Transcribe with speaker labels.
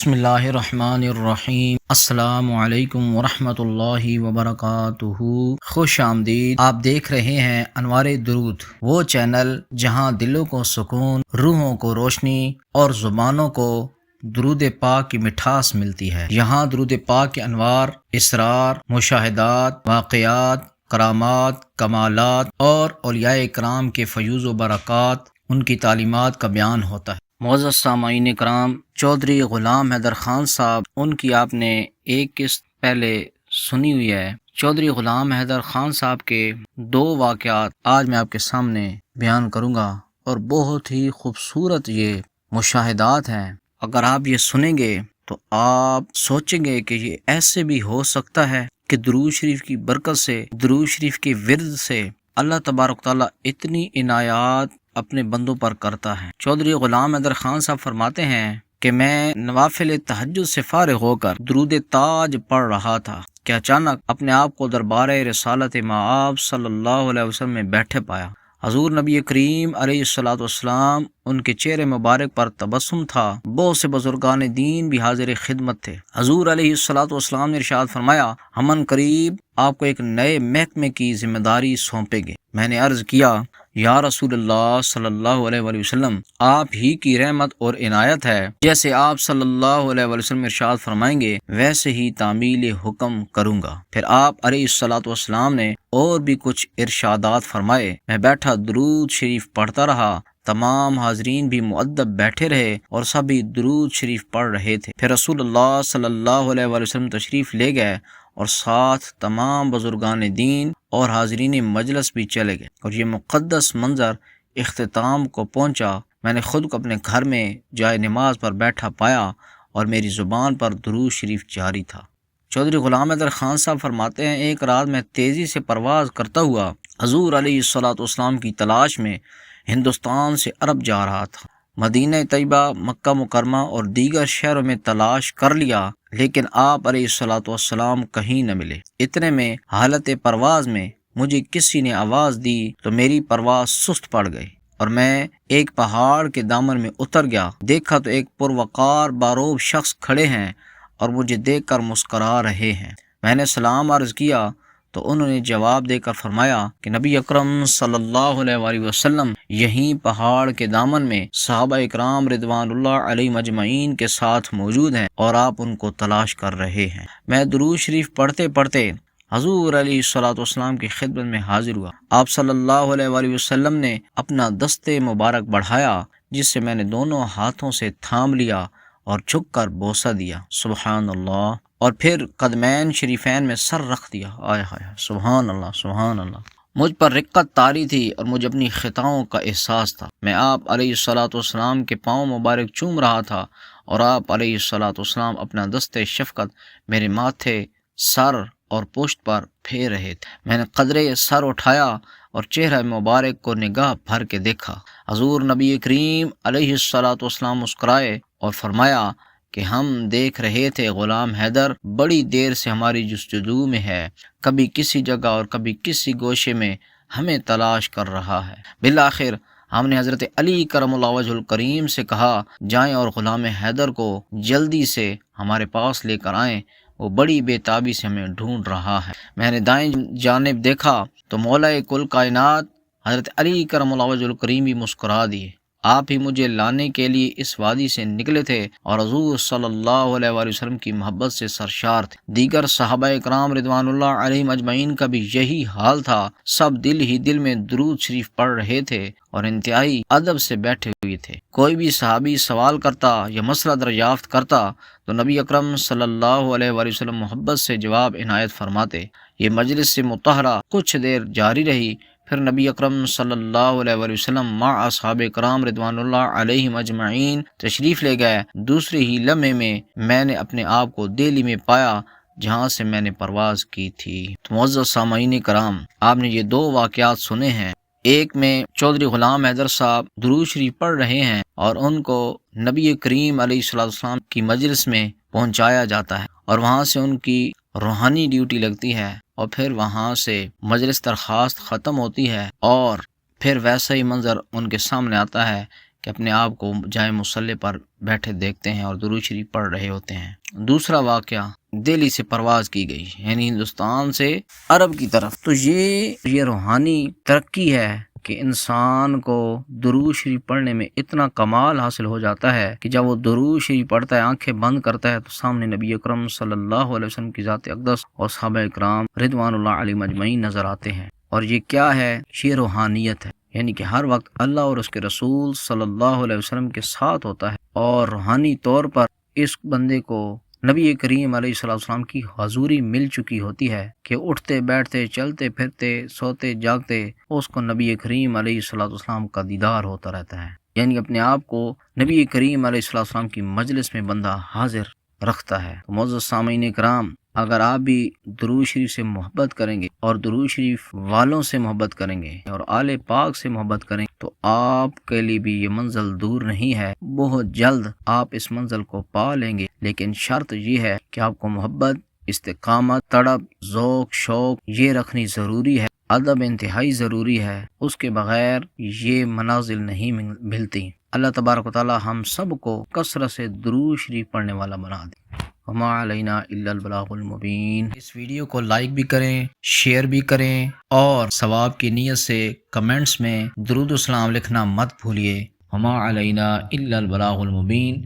Speaker 1: بسم اللہ الرحمن الرحیم۔ السلام علیکم ورحمۃ اللہ وبرکاتہ۔ خوش آمدید۔ آپ دیکھ رہے ہیں انوار درود، وہ چینل جہاں دلوں کو سکون، روحوں کو روشنی اور زبانوں کو درود پاک کی مٹھاس ملتی ہے۔ یہاں درود پاک کے انوار، اسرار، مشاہدات، واقعات، کرامات، کمالات اور اولیاء کرام کے فیوز و برکات، ان کی تعلیمات کا بیان ہوتا ہے۔ معزز سامعین کرام، چودھری غلام حیدر خان صاحب، ان کی آپ نے ایک قسط پہلے سنی ہوئی ہے۔ چودھری غلام حیدر خان صاحب کے دو واقعات آج میں آپ کے سامنے بیان کروں گا، اور بہت ہی خوبصورت یہ مشاہدات ہیں۔ اگر آپ یہ سنیں گے تو آپ سوچیں گے کہ یہ ایسے بھی ہو سکتا ہے کہ درود شریف کی برکت سے، درود شریف کے ورد سے اللہ تبارک تعالیٰ اتنی عنایات اپنے بندوں پر کرتا ہے۔ چودھری غلام حیدر خان صاحب فرماتے ہیں کہ میں نوافل تہجد سے فارغ ہو کر درود تاج پڑھ رہا تھا کہ اچانک اپنے آپ کو دربار رسالت مآب صلی اللہ علیہ وسلم میں بیٹھے پایا۔ حضور نبی کریم علیہ السلام، ان کے چہرے مبارک پر تبسم تھا۔ بہت سے بزرگان دین بھی حاضر خدمت تھے۔ حضور علیہ السلام نے ارشاد فرمایا، ہم ان قریب آپ کو ایک نئے محکمے کی ذمہ داری سونپیں گے۔ میں نے عرض کیا، یا رسول اللہ صلی اللہ علیہ وآلہ وسلم، آپ ہی کی رحمت اور عنایت ہے، جیسے آپ صلی اللہ علیہ وآلہ وسلم ارشاد فرمائیں گے ویسے ہی تعمیل حکم کروں گا۔ پھر آپ علیہ السلام نے اور بھی کچھ ارشادات فرمائے۔ میں بیٹھا درود شریف پڑھتا رہا، تمام حاضرین بھی مؤدب بیٹھے رہے اور سبھی درود شریف پڑھ رہے تھے۔ پھر رسول اللہ صلی اللہ علیہ وآلہ وسلم تشریف لے گئے اور ساتھ تمام بزرگان دین اور حاضرین مجلس بھی چلے گئے، اور یہ مقدس منظر اختتام کو پہنچا۔ میں نے خود کو اپنے گھر میں جائے نماز پر بیٹھا پایا اور میری زبان پر درود شریف جاری تھا۔ چودھری غلام حیدر خان صاحب فرماتے ہیں، ایک رات میں تیزی سے پرواز کرتا ہوا حضور علیہ السلام کی تلاش میں ہندوستان سے عرب جا رہا تھا۔ مدینہ طیبہ، مکہ مکرمہ اور دیگر شہروں میں تلاش کر لیا، لیکن آپ علیہ السلام کہیں نہ ملے۔ اتنے میں حالت پرواز میں مجھے کسی نے آواز دی تو میری پرواز سست پڑ گئی اور میں ایک پہاڑ کے دامن میں اتر گیا۔ دیکھا تو ایک پروقار باروب شخص کھڑے ہیں اور مجھے دیکھ کر مسکرا رہے ہیں۔ میں نے سلام عرض کیا تو انہوں نے جواب دے کر فرمایا کہ نبی اکرم صلی اللہ علیہ وآلہ وسلم یہیں پہاڑ کے دامن میں صحابہ اکرام رضوان اللہ علیہم اجمعین کے ساتھ موجود ہیں اور آپ ان کو تلاش کر رہے ہیں۔ میں درود شریف پڑھتے پڑھتے حضور علیہ السلام کی خدمت میں حاضر ہوا۔ آپ صلی اللہ علیہ وآلہ وسلم نے اپنا دست مبارک بڑھایا، جس سے میں نے دونوں ہاتھوں سے تھام لیا اور جھک کر بوسہ دیا، سبحان اللہ، اور پھر قدمین شریفین میں سر رکھ دیا، آئے ہائے، سبحان اللہ، سبحان اللہ۔ مجھ پر رقت طاری تھی اور مجھے اپنی خطاؤں کا احساس تھا۔ میں آپ علیہ السلام کے پاؤں مبارک چوم رہا تھا اور آپ علیہ السلام اپنا دست شفقت میرے ماتھے، سر اور پشت پر پھیر رہے تھے۔ میں نے قدرے سر اٹھایا اور چہرہ مبارک کو نگاہ بھر کے دیکھا۔ حضور نبی کریم علیہ السلام مسکرائے اور فرمایا کہ ہم دیکھ رہے تھے غلام حیدر بڑی دیر سے ہماری جستجو میں ہے، کبھی کسی جگہ اور کبھی کسی گوشے میں ہمیں تلاش کر رہا ہے۔ بالآخر ہم نے حضرت علی کرم اللہ وجہ الکریم سے کہا، جائیں اور غلام حیدر کو جلدی سے ہمارے پاس لے کر آئیں، وہ بڑی بے تابی سے ہمیں ڈھونڈ رہا ہے۔ میں نے دائیں جانب دیکھا تو مولا کل کائنات حضرت علی کرم اللہ وجہ الکریم بھی مسکرا دیے۔ آپ ہی مجھے لانے کے لیے اس وادی سے نکلے تھے اور حضور صلی اللہ علیہ وآلہ وسلم کی محبت سے سرشار تھے۔ دیگر صحابہ اکرام رضوان اللہ علیہم اجمعین کا بھی یہی حال تھا۔ سب دل ہی دل میں درود شریف پڑھ رہے تھے اور انتہائی ادب سے بیٹھے ہوئے تھے۔ کوئی بھی صحابی سوال کرتا یا مسئلہ دریافت کرتا تو نبی اکرم صلی اللہ علیہ وآلہ وسلم محبت سے جواب عنایت فرماتے۔ یہ مجلس سے مطہرہ کچھ دیر جاری رہی، پھر نبی اکرم صلی اللہ علیہ وآلہ وسلم مع اصحاب کرام رضوان اللہ علیہم اجمعین تشریف لے گئے۔ دوسرے ہی لمحے میں نے اپنے آپ کو دہلی میں پایا جہاں سے میں نے پرواز کی تھی۔ تو معزز سامعین کرام، آپ نے یہ دو واقعات سنے ہیں۔ ایک میں چودھری غلام حیدر صاحب درود شریف پڑھ رہے ہیں اور ان کو نبی کریم علیہ السلام کی مجلس میں پہنچایا جاتا ہے اور وہاں سے ان کی روحانی ڈیوٹی لگتی ہے، اور پھر وہاں سے مجلس درخواست ختم ہوتی ہے اور پھر ویسا ہی منظر ان کے سامنے آتا ہے کہ اپنے آپ کو جائے مصلی پر بیٹھے دیکھتے ہیں اور درود شریف پڑھ رہے ہوتے ہیں۔ دوسرا واقعہ، دہلی سے پرواز کی گئی، یعنی ہندوستان سے عرب کی طرف، تو یہ روحانی ترقی ہے کہ انسان کو درود شریف پڑھنے میں اتنا کمال حاصل ہو جاتا ہے کہ جب وہ درود شریف پڑھتا ہے، آنکھیں بند کرتا ہے، تو سامنے نبی اکرم صلی اللہ علیہ وسلم کی ذات اقدس اور صحابہ اکرام رضوان اللہ علیہم اجمعین نظر آتے ہیں۔ اور یہ کیا ہے؟ یہ روحانیت ہے، یعنی کہ ہر وقت اللہ اور اس کے رسول صلی اللہ علیہ وسلم کے ساتھ ہوتا ہے، اور روحانی طور پر اس بندے کو نبی کریم علیہ الصلوۃ والسلام کی حضوری مل چکی ہوتی ہے کہ اٹھتے بیٹھتے چلتے پھرتے سوتے جاگتے اس کو نبی کریم علیہ الصلوۃ والسلام کا دیدار ہوتا رہتا ہے، یعنی اپنے آپ کو نبی کریم علیہ الصلوۃ والسلام کی مجلس میں بندہ حاضر رکھتا ہے۔ تو معزز سامعین کرام، اگر آپ بھی درود شریف سے محبت کریں گے اور درود شریف والوں سے محبت کریں گے اور آل پاک سے محبت کریں گے تو آپ کے لیے بھی یہ منزل دور نہیں ہے، بہت جلد آپ اس منزل کو پا لیں گے۔ لیکن شرط یہ ہے کہ آپ کو محبت، استقامت، تڑپ، ذوق، شوق یہ رکھنی ضروری ہے، ادب انتہائی ضروری ہے، اس کے بغیر یہ منازل نہیں ملتی۔ اللہ تبارک و تعالی ہم سب کو کثرت سے درود شریف پڑھنے والا بنا دے۔ وما علینا الا البلاغ المبین۔ اس ویڈیو کو لائک بھی کریں، شیئر بھی کریں، اور ثواب کی نیت سے کمنٹس میں درود و سلام لکھنا مت بھولیے۔ وما علینا الا البلاغ المبین۔